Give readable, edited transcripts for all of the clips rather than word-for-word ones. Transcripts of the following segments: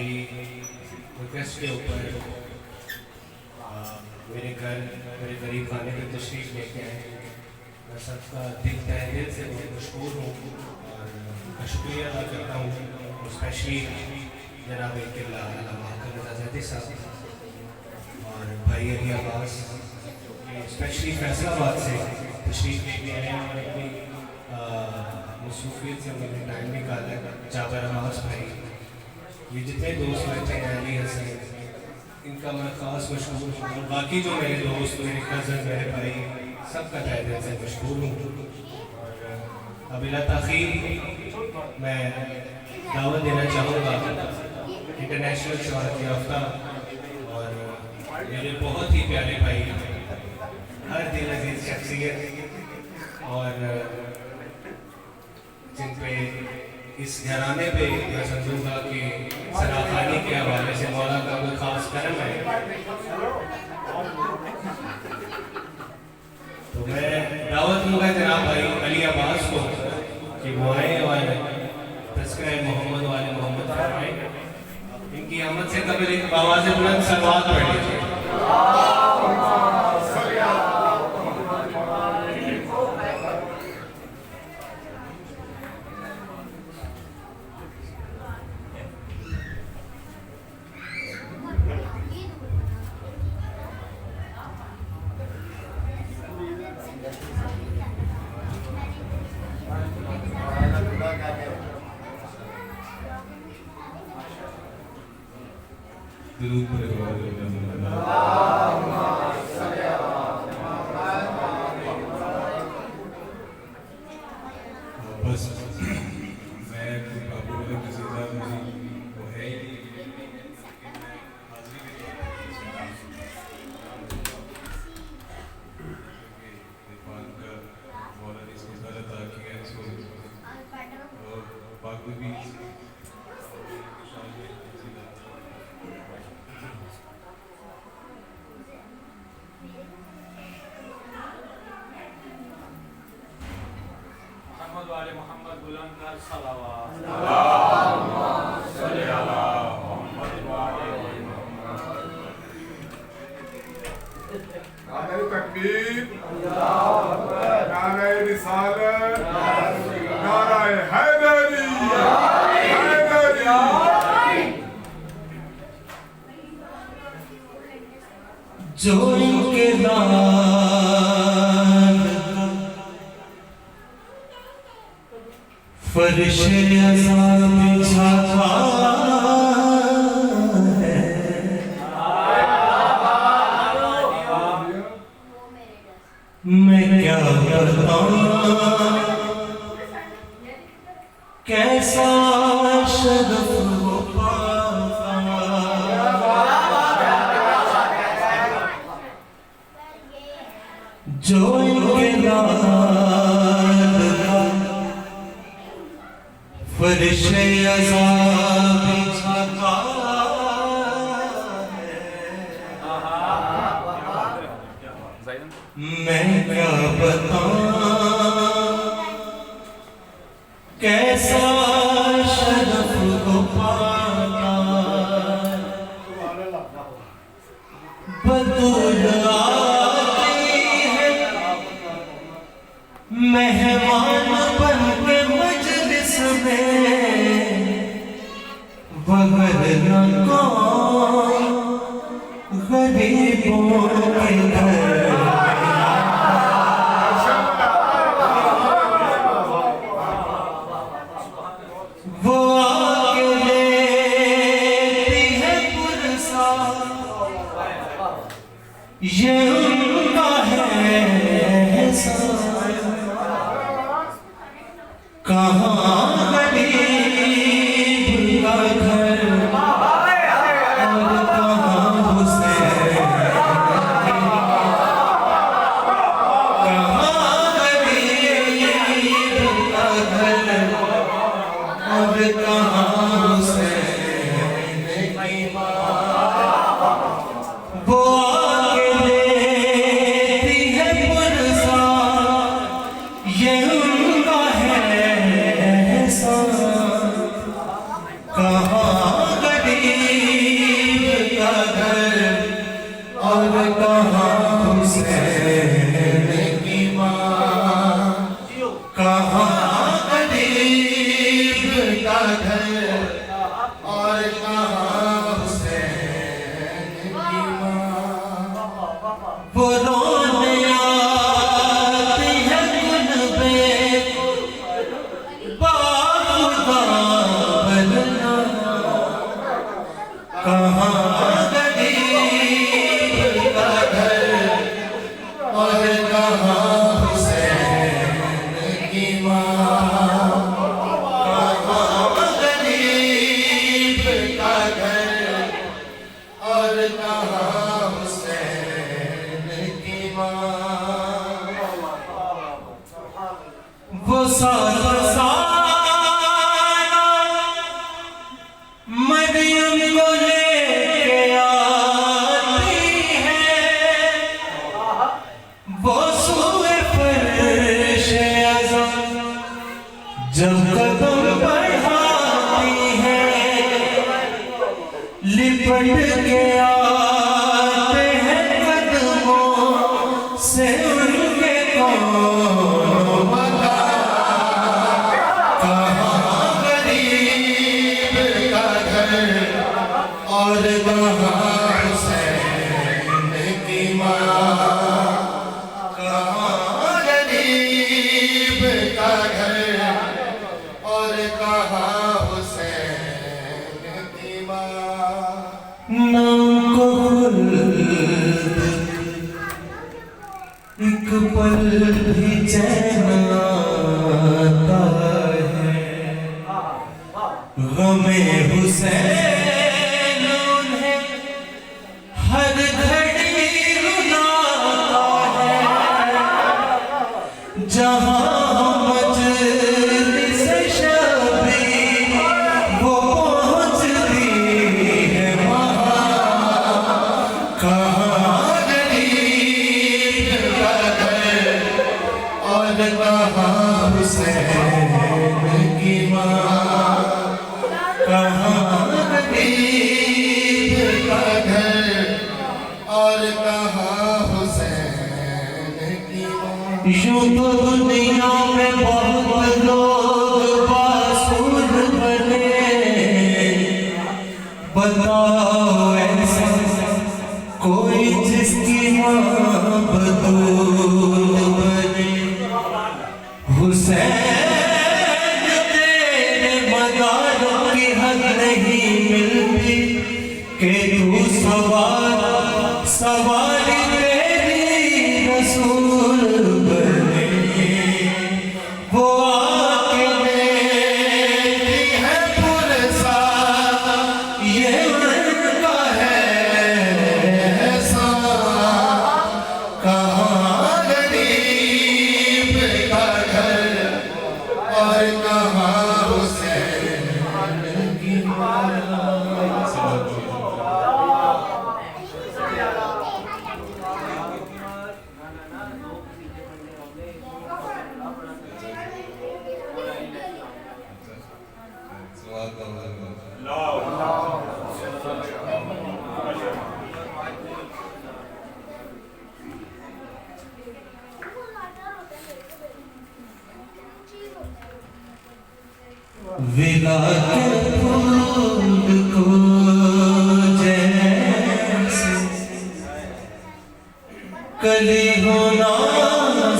मेरी रिक्वेस्ट के ऊपर मेरे घर मेरे करीब खाने की तशरीफ़ लेके आए। मैं सबका दिल तहे दिल से बहुत मशहूर हूँ और उनका शुक्रिया अदा करता हूँ। और स्पेशली जनाब किला रज़ाज़ादी साहब और भाई अली अब्बास स्पेशली फैसलाबाद से तशरीफ़ लेके आए हैं और अपनी मसरूफियत से उन्होंने टाइम निकाला। जाबर अब्बास भाई, ये जितने दोस्त बैठे हैं, अली हसन, इनका मैं ख़ास मशहूर हूँ। और बाकी जो मेरे दोस्त, मेरे कज़न, मेरे भाई, सबका तहे दिल से मशहूर हूँ। और अब बिला ताख़ीर मैं दावत देना चाहूँगा इंटरनेशनल शोहरत याफ्ता और मेरे बहुत ही प्यारे भाई, हर दिल अजीज शख्सियत, और जिन पे इस घराने पे मैं समझूंगा कि सराखानी के हवाले से मौला का कोई खास करम है। तो मैं दावत दूंगा जनाब भाई अली अब्बास को कि वो आए और तज़किरा मोहम्मद वाले मोहम्मद फरमाएं। इनकी आमद से कबल एक आवाज़ बुलंद सलवात पढ़ लीजिए। बस मैं बाबू वाले नसीजा मेरी वो है ही नहीं, लेकिन मैं हाजिरी के तौर पर इरफान का मौला ने इसको ज़्यादा अदा किया है, इसको और बाकी भी वाले मोहम्मद बुलंद कर सलावत। नारे तकबीर, नारे रिसालत, नारे हैदरी, जो इनके फर्शे अज़ां बिछाता है, मैं क्या बताऊं कैसा शरफ वो पाता। जो इनके फर्शे अज़ां बिछाता है, मैं क्या बताऊं कैसा शरफ को पाता। बतूल आती है मेहमान बन के मजलिस में, वरना कौन गरीबों के घर वो आके लेती है पुरसा, ये उनका है एहसान। कहाँ गरीब का घर और कहाँ हुसैन, कहाँ गरीब का घर और कहाँ हुसैन की माँ। वो आके लेती है पुरसा, ये उनका है एहसान। कहाँ गरीब घर और कहाँ हुसैन की माँ। वो रोने आती है गुनबे बाखुदा बनना, कहाँ गरीब का घर और कहाँ हुसैन की माँ। कहाँ गरीब का घर और कहाँ हुसैन की माँ। वो साथ सारा मरियम को लेके आती है, वो सूए फर्श अज़म जब कदम बढ़ाती है, लिपट के आते हैं कदमों से उनके कौन बता। कहाँ गरीब का घर और कहाँ हुसैन की माँ। कहाँ गरीब का घर और कहाँ हुसैन की माँ। नाम को एक पल भी चैन आता है, गमे हुसैन उन्हें हर घड़ी रुलाता है। जहाँ मजलिस शबी वो पहुँचती है वहाँ। कहाँ गरीब का घर और कहाँ हुसैन की माँ। कहाँ गरीब का घर और कहाँ हुसैन की माँ। यूं तो दुनिया में बहुत लोग बासूर बने, बताओ ऐसा कोई जिसकी माँ बतूल बने। हुसैन तेरे मदारों की हद नहीं मिलती कि तू सवारी तेरी रसूल बने। वो आके देती है पुरसा, ये उनका है ऐसा। कहाँ गरीब का घर और कहाँ हुसैन की माँ। विलायत फूल को जैसे कली होना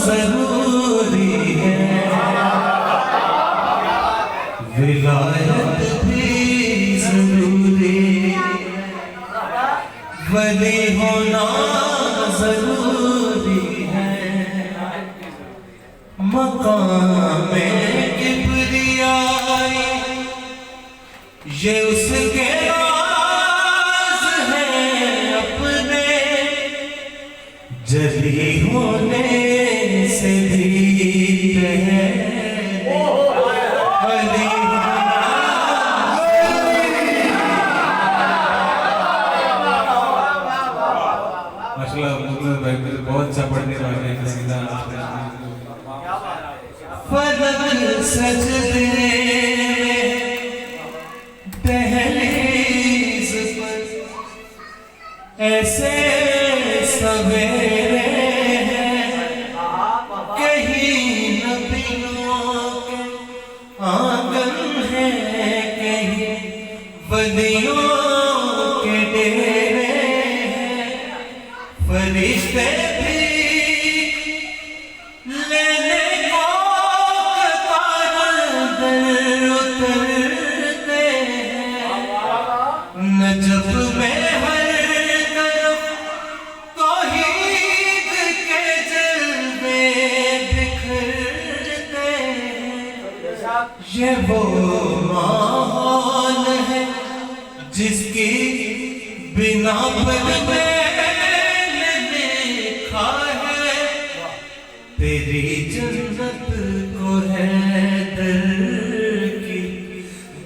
जरूरी है, विलायत भी जरूरी, वली होना जरूरी है। मकाम किबरियाई ये उसके राज हैं अपने, जली होने से भी है अली। माशाल्लाह भाई बहुत अच्छा पढ़ने वाले हैं। सीधा फलक सजदे दहलीज पर ऐसे सवेरे हैं, कहीं नबियों के आंगन है, वलियों के डेरे फरिश्ते भी लेने को कतार दर उतरते नजफ में हर तरफ तौहीद के जलवे बिखरते ये वो माहौल है जिसकी बिना पर मैंने देखा है तेरी जन्नत को है दर की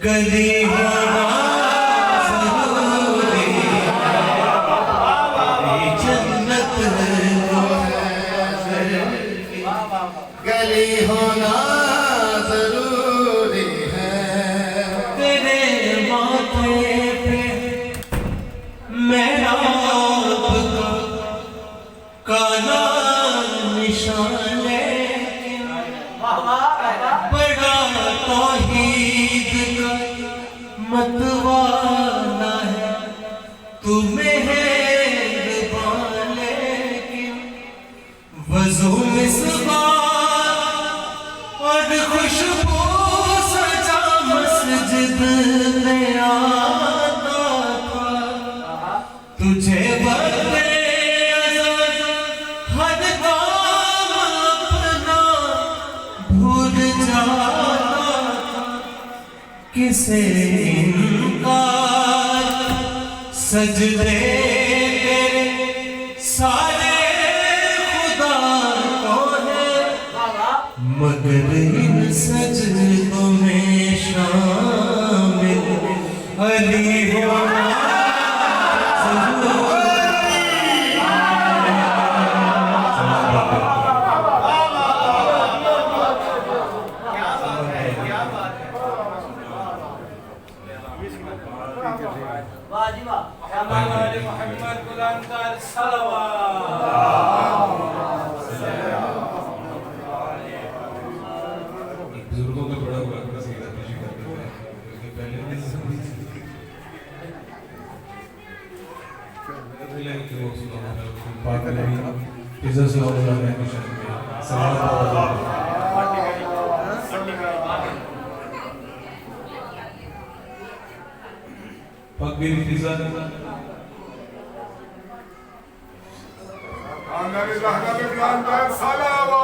गली होना जरूरी तेरी जन्नत को है दर की गली होना जरूरी है तेरे माथे पे मेरा काला निशान लेकिन बड़ा तौहीद का मतवाला है तू मेहरबान लेकिन वज़ू मिसबाह और खुशबू सजा मस्जिद में आता था तुझे बदले अज़ान हर काम अपना भूल जाता था किसे इनकार सजदे तेरे सारे खुदा को है मगर इन सजदों में शामिल अली होना मोहम्मद गुलाम का सलावत बुजुर्गों का बड़ा हुआ सीधा पेश करते हैं क्योंकि पहले कि वो पाक नबी इज्जत से और रहने की शर्त में सलावत पाक भी फिजा आंदर रहमत इब्राहिम का सलावत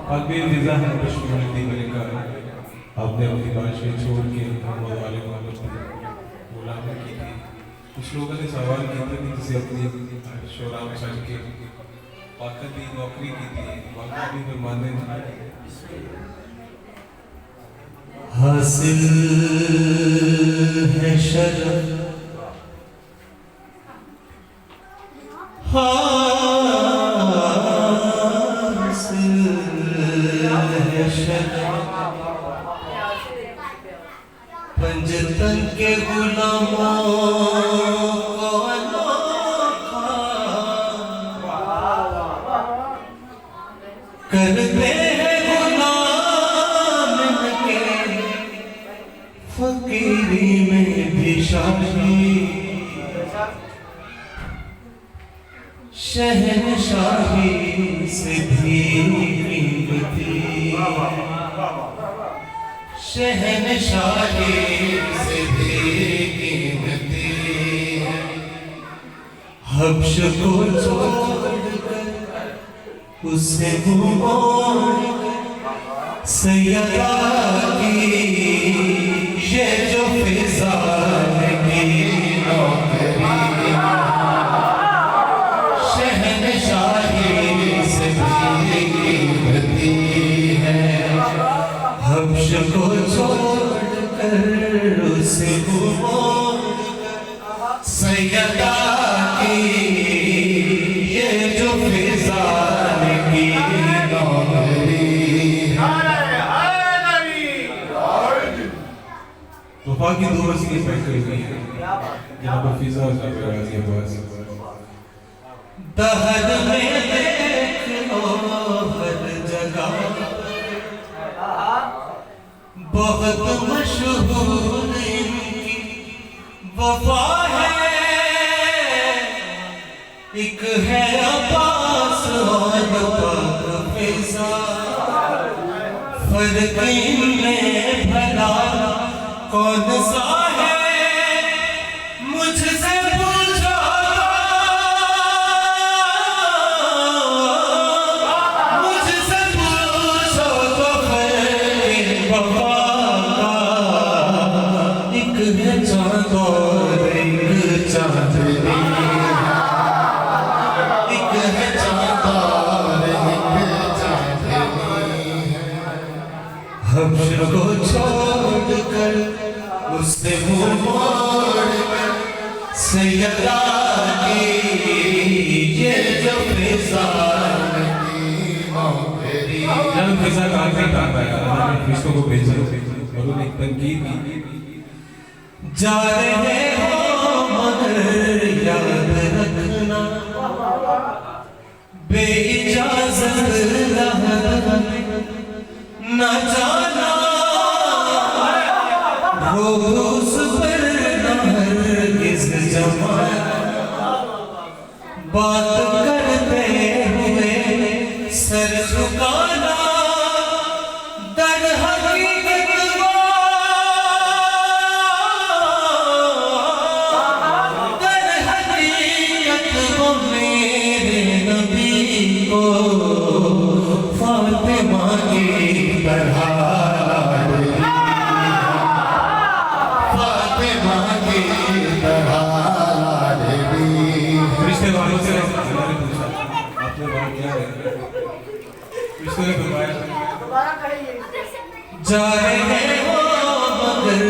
पाक भी फिजा है बशमुलती मलिका आपने अपनी बादशाही छोड़ के मोहम्मद वाले को गुलामी की थी कुछ लोगों ने सवाल किया था कि किसी अपनी शोरा में सज के पाक की नौकरी की थी वाकई भी फरमाने हासिल है शरफ हासिल है शरफ पंजतन के गुलामों को अनोखा करते हैं गुलाम के फकीरी में भी शाही शहनशाही से भी कीमती शहनशाही से भी कीमती है हब्श को छोड़कर उसे मोड़ सैयदा की ये जो फिजा की नौकरी शहनशाही से भी कीमती है हब्श को छोड़कर उसे मोड़ सैयदा की ये जो फिजा की नौकरी वफा की दो वसीले बैठे हुई हैं जनाब फिजा और जनाब गाजी अब्बास दहर में देख लो हर जगह बहुत मशहूर इनकी वफा है, एक है अब्बास और पाक फिजा, फर्क इनमें भला कौन सा है, मुझसे पूछो मुझसे पूछो तो फर्क वफा का, एक है चाँद और एक चांदनी, एक है चाँद और एक चांदनी, हमको छोड़कर उससे मुँह मोड़कर सैयदा की ये जो फिजा जब फिजा कहाँ से कहाँ पाया मैंने फिज़ों को भेजा और उन्हें एक तनकीद की। जा रहे हो मगर याद रखना, बेइजाज़त न जाना, रोज़ पर न हरगिज़ जमाना, बात करते हुए सर झुकाना, दर हकीकत दर हकीकत वो मेरे नबी को फातिमा की तरह लाडली, फातिमा की तरह लाडली। रिश्ते वालों से मैंने पूछा आपने वहाँ क्या है, रिश्ते ने फरमाया जा रहे हो मगर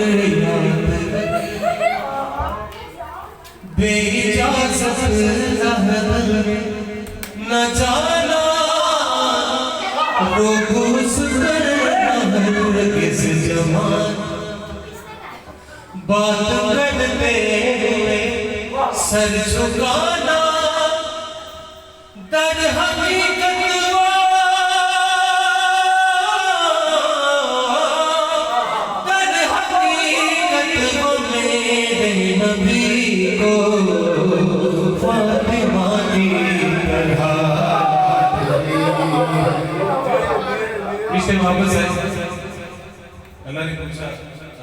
याद रखना, बेइजाज़त न जाना, रोज़ पर न हरगिज़ जमाना, बात करते हुए सर झुकाना, दर हकीकत दर हकीकत वो मेरे नबी को फातिमा की तरह रिश्ते वापस आए। अल्लाह ने पूछा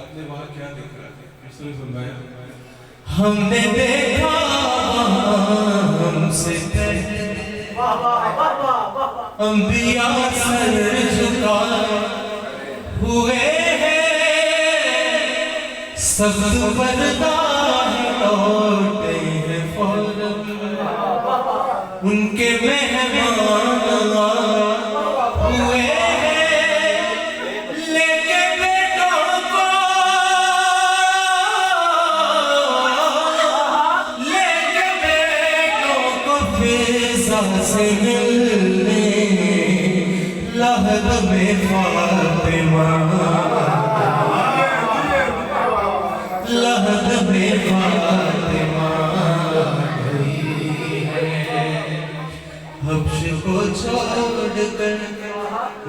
आपने वहाँ क्या देखा, रिश्ते ने फरमाया हमने देखा हमसे पहले अंबिया सर झुकाए हुए हैं, सब बरदार लौटे हैं फौरन, उनके मेहमान हुए हैं, लेके बेटों को लेके बेटों को फिजा से मिलने, लहद में फातिमा, लहद में फातिमा गई है, हब्श को छोड़कर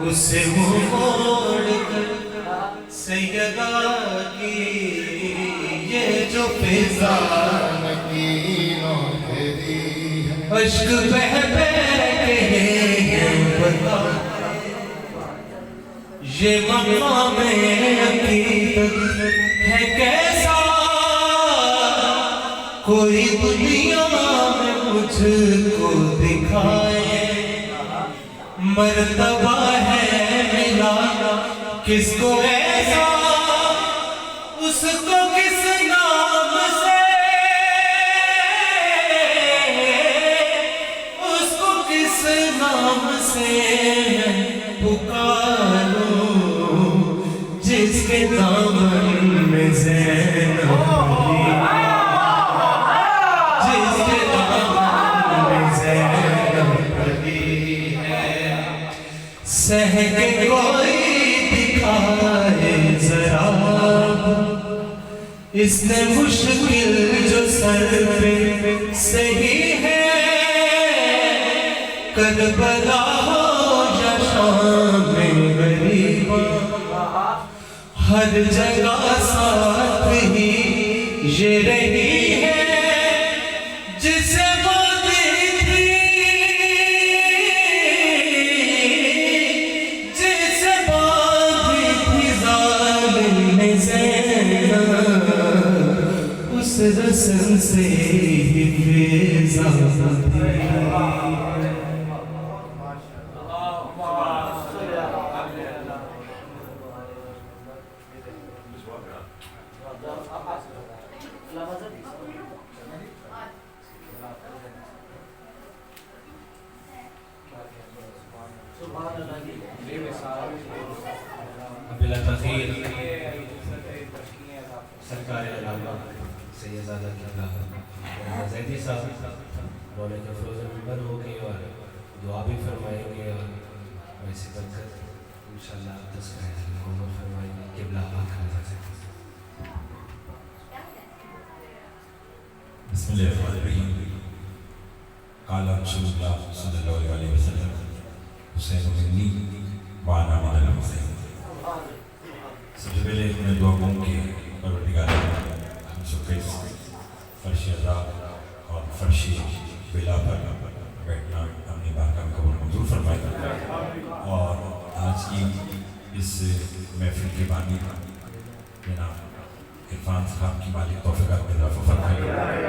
उसे मुँह मोड़कर सैयदा की ये जो फिजा अश्क बह बह के बता, ये मकाम हकीकत है कैसा, कोई दुनिया में मुझको दिखाए, मर्तबा है मिला किसको ऐसा, उसको किस नाम से, उसको किस नाम से पुकारूं, जिसके दामन में ज़ैनब पली, जिसके दामन में ज़ैनब पली है, सह के कोई दिखाए जरा, इसने मुश्किल जो सर पे सही है, करबला हो या शाम में गरीबा, हर जगह साथ ही ये रही है जिसे वो थी, जिसे बांधी थी जालिम ने ज़ैना, उस रस्म से ही बेज़ा थी। बिला तखीर सरकार अल्लामा सैयदादा किबला जैदी साहब रोने के फरोज़ मंबर हो गए और दुआ भी फरमाएंगे और वैसे बरकत इंशाअल्लाह तस्कराए हुकूमत फरमाएंगे किबला आखिर बिस्मिल्लाहिर्रहमानिर्रहीम। काला रसूलुल्लाह सल्लल्लाहु अलैहि वसल्लम हुसैन मिन्नी वाना मिनल हुसैन। सबसे पहले मैं दुआ कहूँ कि परवरदिगार हम सबके फर्श अज़ा और फर्श बिला पर बैठना अपनी बारगाह में कबूल मंजूर फरमाए और आज की इस महफिल के बानी जनाब इरफान साहब की मालिक तौफ़ीक़ात में इज़ाफ़ा फरमाए।